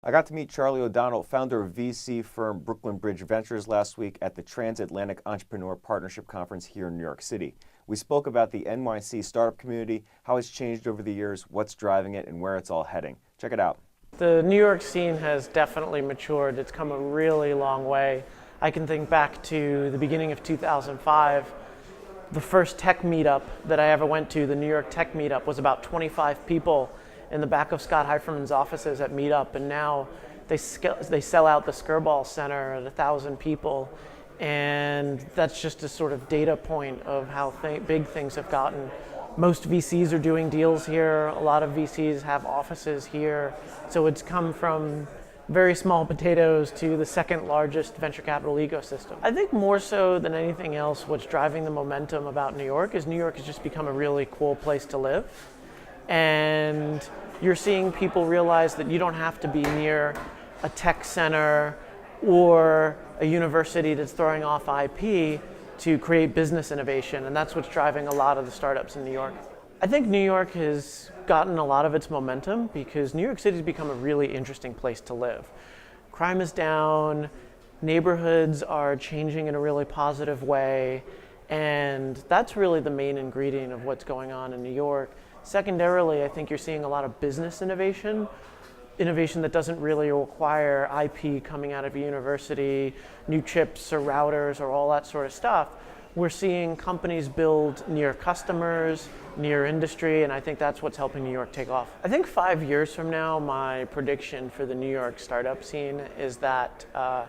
I got to meet Charlie O'Donnell, founder of VC firm Brooklyn Bridge Ventures, last week at the Transatlantic Entrepreneur Partnership Conference here in New York City. We spoke about the NYC startup community, how it's changed over the years, what's driving it, and where it's all heading. Check it out. The New York scene has definitely matured. It's come a really long way. I can think back to the beginning of 2005. The first tech meetup that I ever went to, the New York Tech Meetup, was about 25 people in the back of Scott Heiferman's offices at Meetup, and now they sell out the Skirball Center at 1,000 people, and that's just a sort of data point of how big things have gotten. Most VCs are doing deals here. A lot of VCs have offices here, so it's come from very small potatoes to the second largest venture capital ecosystem. I think more so than anything else, what's driving the momentum about New York is New York has just become a really cool place to live. And you're seeing people realize that you don't have to be near a tech center or a university that's throwing off IP to create business innovation, and that's what's driving a lot of the startups in New York. I think New York has gotten a lot of its momentum because New York City has become a really interesting place to live. Crime is down, neighborhoods are changing in a really positive way, and that's really the main ingredient of what's going on in New York. Secondarily, I think you're seeing a lot of business innovation that doesn't really require IP coming out of a university, new chips or routers or all that sort of stuff. We're seeing companies build near customers, near industry, and I think that's what's helping New York take off. I think 5 years from now, my prediction for the New York startup scene is that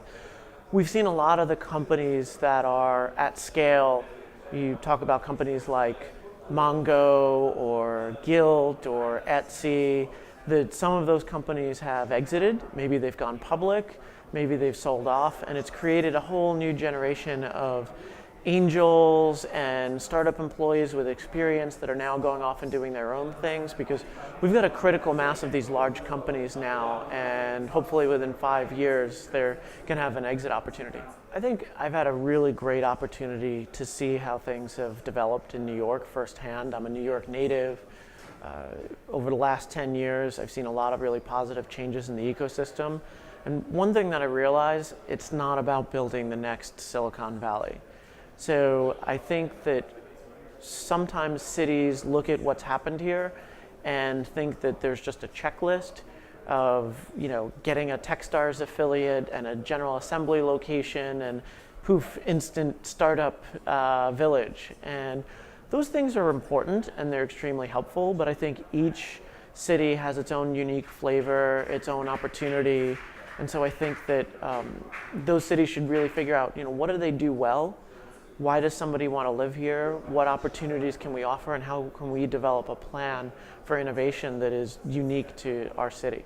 we've seen a lot of the companies that are at scale. You talk about companies like Mongo or Guilt or Etsy, that some of those companies have exited. Maybe they've gone public, maybe they've sold off, and it's created a whole new generation of angels and startup employees with experience that are now going off and doing their own things, because we've got a critical mass of these large companies now, and hopefully within 5 years they're going to have an exit opportunity. I think I've had a really great opportunity to see how things have developed in New York firsthand. I'm a New York native. Over the last 10 years, I've seen a lot of really positive changes in the ecosystem. And one thing that I realize, it's not about building the next Silicon Valley. So I think that sometimes cities look at what's happened here and think that there's just a checklist of, getting a Techstars affiliate and a General Assembly location and poof, instant startup village. And those things are important and they're extremely helpful, but I think each city has its own unique flavor, its own opportunity. And so I think that those cities should really figure out, what do they do well? Why does somebody want to live here? What opportunities can we offer, and how can we develop a plan for innovation that is unique to our city?